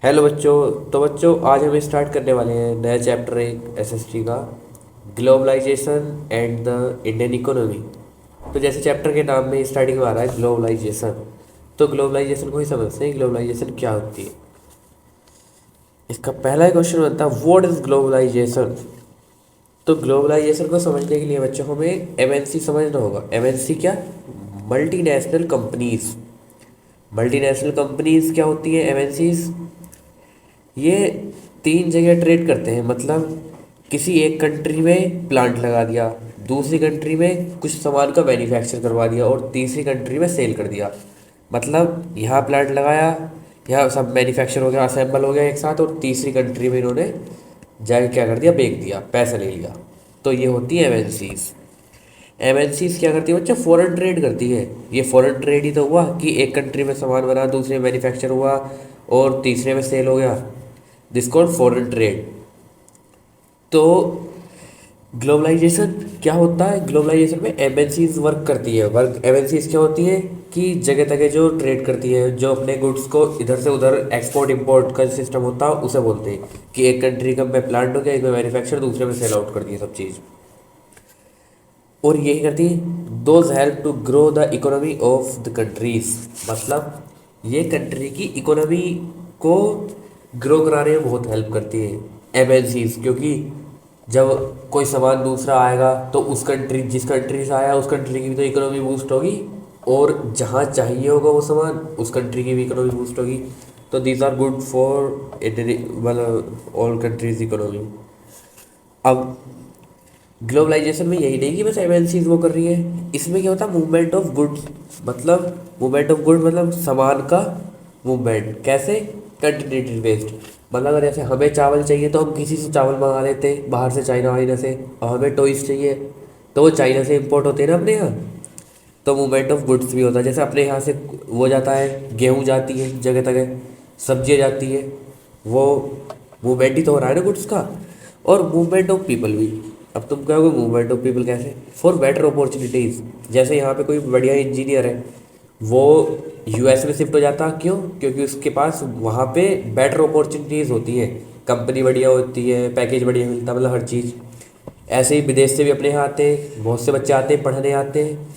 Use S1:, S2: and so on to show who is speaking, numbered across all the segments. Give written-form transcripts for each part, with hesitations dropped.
S1: Hello बच्चों। तो बच्चों आज हम स्टार्ट करने वाले हैं नया चैप्टर एक एसएसटी का, globalization and the Indian economy. तो जैसे चैप्टर के नाम में स्टार्टिंग में आ रहा है ग्लोबलाइजेशन, तो ग्लोबलाइजेशन को ही समझते हैं ग्लोबलाइजेशन क्या होती है। इसका पहला क्वेश्चन बनता है व्हाट इज ग्लोबलाइजेशन। तो ग्लोबलाइजेशन को समझने के लिए बच्चों हमें एमएनसी समझना होगा। एमएनसी क्या? Multinational companies. मल्टीनेशनल कंपनीज क्या होती है? एमएनसीज ये तीन जगह ट्रेड करते हैं। मतलब किसी एक कंट्री में प्लांट लगा दिया, दूसरी कंट्री में कुछ सामान का मैन्युफैक्चर करवा दिया और तीसरी कंट्री में सेल कर दिया। मतलब यहाँ प्लांट लगाया, यहाँ सब मैन्युफैक्चर हो गया, असेंबल हो गया एक साथ, और तीसरी कंट्री में इन्होंने जाके क्या कर दिया, बेच दिया, पैसा ले लिया। तो ये होती है एमएनसीज। एमएनसीज क्या करती है बच्चा? फॉरेन ट्रेड करती है। ये फॉरेन ट्रेड ही तो हुआ कि एक कंट्री में सामान बना, दूसरे में मैन्युफैक्चर हुआ और तीसरे में सेल हो गया। This called foreign trade. तो ग्लोबलाइजेशन क्या होता है? ग्लोबलाइजेशन में एमएनसीज वर्क करती है। वर्क एमएनसीज क्या होती है कि जगह तगह जो ट्रेड करती है, जो अपने गुड्स को इधर से उधर एक्सपोर्ट इंपोर्ट का सिस्टम होता है उसे बोलते हैं कि एक कंट्री का में प्लांट हो गया, एक में मैन्युफैक्चर, दूसरे में सेल आउट कर दिया सब चीज़। और यही करती है those help to grow the economy of the countries. मतलब ये कंट्री की इकोनॉमी को ग्रो कराने में बहुत हेल्प करती है एमएनसीज, क्योंकि जब कोई सामान दूसरा आएगा तो उस कंट्री, जिस कंट्री से आया उस कंट्री की भी तो इकोनॉमी बूस्ट होगी, और जहाँ चाहिए होगा वो सामान उस कंट्री की भी इकोनॉमी बूस्ट होगी। तो दीज आर गुड फॉर मतलब ऑल कंट्रीज इकोनॉमी। अब ग्लोबलाइजेशन में यही नहीं कि बस एमएनसीज वो कर रही है, इसमें क्या होता है मूवमेंट ऑफ गुड्स। मतलब मूवमेंट ऑफ गुड मतलब सामान का मूवमेंट। कैसे? Continental based. मतलब अगर जैसे हमें चावल चाहिए तो हम किसी से चावल मंगा लेते हैं बाहर से, चाइना वाइना से। और हमें टॉयज़ चाहिए तो वो चाइना से इंपोर्ट होते हैं ना अपने यहाँ। तो मूवमेंट ऑफ गुड्स भी होता है। जैसे अपने यहाँ से वो जाता है, गेहूँ जाती है जगह तगह, सब्जियाँ जाती है, वो मूवमेंट ही तो हो रहा है ना गुड्स का। और मूवमेंट ऑफ पीपल भी। अब तुम कहोगे मूवमेंट ऑफ पीपल कैसे? For better opportunities. जैसे यहाँ पे कोई बढ़िया इंजीनियर है, वो यूएस में शिफ्ट हो जाता। क्यों? क्योंकि उसके पास वहाँ पे बेटर अपॉर्चुनिटीज़ होती हैं, कंपनी बढ़िया होती है, पैकेज बढ़िया मिलता है, मतलब हर चीज़। ऐसे ही विदेश से भी अपने यहाँ आते हैं, बहुत से बच्चे आते हैं पढ़ने आते हैं,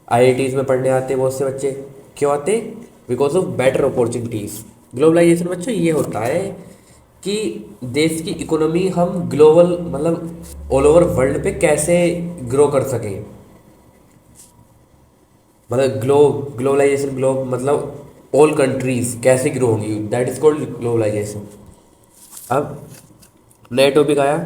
S1: आईआईटीज़ में पढ़ने आते हैं बहुत से बच्चे। क्यों आते हैं? Because of better opportunities. Globalization बच्चों ये होता है कि देश की इकोनॉमी हम ग्लोबल मतलब ऑल ओवर वर्ल्ड पे कैसे ग्रो कर सकें। मतलब ग्लोबलाइजेशन, ग्लोब मतलब ऑल कंट्रीज कैसे ग्रो होंगी, दैट इज कॉल्ड ग्लोबलाइजेशन। अब नया टॉपिक आया,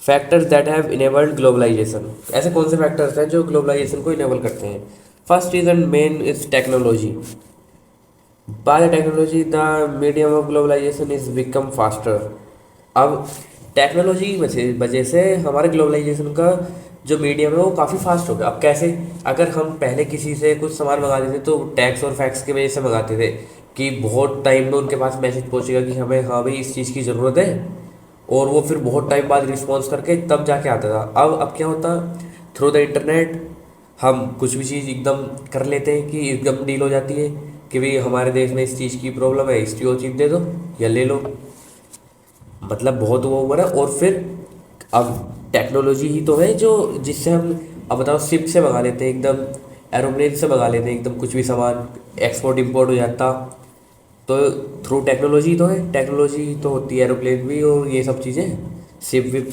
S1: factors that have enabled globalization. ऐसे कौन से फैक्टर्स हैं जो ग्लोबलाइजेशन को इनेबल करते हैं? First is and main is technology. By technology the medium of globalization is become faster. अब टेक्नोलॉजी की वजह से हमारे ग्लोबलाइजेशन का जो मीडियम है वो काफ़ी फास्ट हो गया। अब कैसे? अगर हम पहले किसी से कुछ सामान मंगाते थे तो टैक्स और फैक्स की वजह से मंगाते थे कि बहुत टाइम में उनके पास मैसेज पहुंचेगा कि हमें हाँ भाई इस चीज़ की ज़रूरत है, और वो फिर बहुत टाइम बाद रिस्पॉन्स करके तब जाके आता था। अब क्या होता? थ्रू द इंटरनेट हम कुछ भी चीज़ एकदम कर लेते हैं कि एकदम डील हो जाती है कि भाई हमारे देश में इस चीज़ की प्रॉब्लम है, इसकी वो चीज़ दे दो या ले लो। मतलब बहुत वो हुआ ना। और फिर अब टेक्नोलॉजी ही तो है जो जिससे हम, अब बताओ, शिप से मंगा लेते हैं एकदम, एरोप्लेन से मंगा लेते हैं एकदम, कुछ भी सामान एक्सपोर्ट इंपोर्ट हो जाता। तो थ्रू टेक्नोलॉजी तो है, टेक्नोलॉजी तो होती है एरोप्लेन भी और ये सब चीज़ें, शिप विप।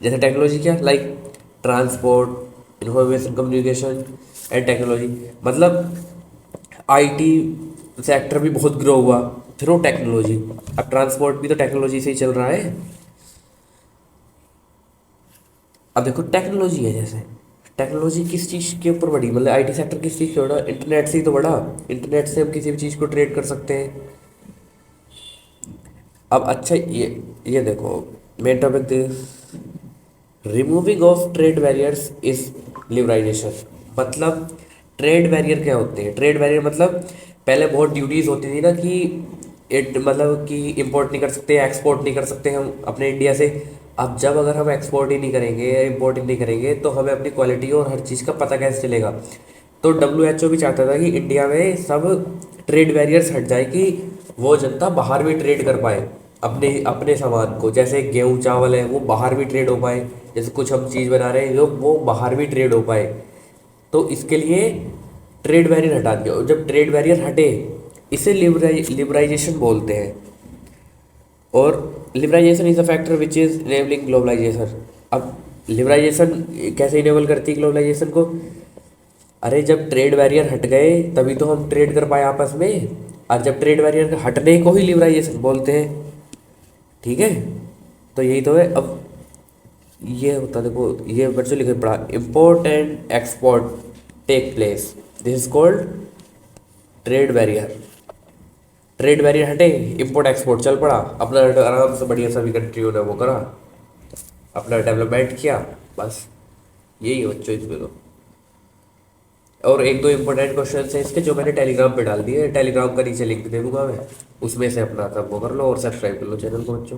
S1: जैसे टेक्नोलॉजी क्या, like transport, information communication and technology. मतलब आईटी सेक्टर भी बहुत ग्रो हुआ थ्रू टेक्नोलॉजी। अब ट्रांसपोर्ट भी तो टेक्नोलॉजी से ही चल रहा है। अब देखो टेक्नोलॉजी है, जैसे टेक्नोलॉजी किस चीज़ के ऊपर बढ़ी, मतलब आईटी सेक्टर किस चीज़ से बढ़ा? इंटरनेट से ही तो बढ़ा। इंटरनेट से हम किसी भी चीज़ को ट्रेड कर सकते हैं। अब अच्छा ये देखो, main topic this removing of trade barriers is liberalisation. मतलब ट्रेड बैरियर क्या होते हैं? ट्रेड बैरियर मतलब पहले बहुत ड्यूटीज़ होती थी ना कि मतलब कि इंपोर्ट नहीं कर सकते, एक्सपोर्ट नहीं कर सकते हम अपने इंडिया से। अब जब अगर हम एक्सपोर्ट ही नहीं करेंगे, इंपोर्ट ही नहीं करेंगे, तो हमें अपनी क्वालिटी और हर चीज़ का पता कैसे चलेगा? तो डब्ल्यू एच ओ भी चाहता था कि इंडिया में सब ट्रेड बैरियर्स हट जाए, कि वो जनता बाहर भी ट्रेड कर पाए अपने अपने सामान को, जैसे गेहूँ चावल है वो बाहर भी ट्रेड हो पाए, जैसे कुछ हम चीज़ बना रहे हैं जो वो बाहर भी ट्रेड हो पाए। तो इसके लिए ट्रेड बैरियर हटा दिया, और जब ट्रेड बैरियर हटे इसे लिबराइजेशन बोलते हैं। और liberalization is a factor which is enabling globalization. अब लिबराइजेशन कैसे इनेबल करती है ग्लोबलाइजेशन को? अरे जब ट्रेड बैरियर हट गए तभी तो हम ट्रेड कर पाए आपस में, और जब ट्रेड बैरियर हटने को ही लिबराइजेशन बोलते हैं। ठीक है, तो यही तो है। अब ये होता, देखो ये बच्चों लिखे पढ़ा, import and export take place, this is called trade barrier. Trade barrier हटे, इंपोर्ट एक्सपोर्ट चल पड़ा, अपना आराम से बढ़िया सभी कंट्रियों ने वो करा, अपना डेवलपमेंट किया, बस यही है बच्चों इसमें तो। और एक दो इंपॉर्टेंट क्वेश्चन हैं इसके जो मैंने टेलीग्राम पे डाल दिए, टेलीग्राम का नीचे लिंक दे दूंगा मैं, उसमें से अपना सब वो कर लो और सब्सक्राइब कर लो चैनल को बच्चों।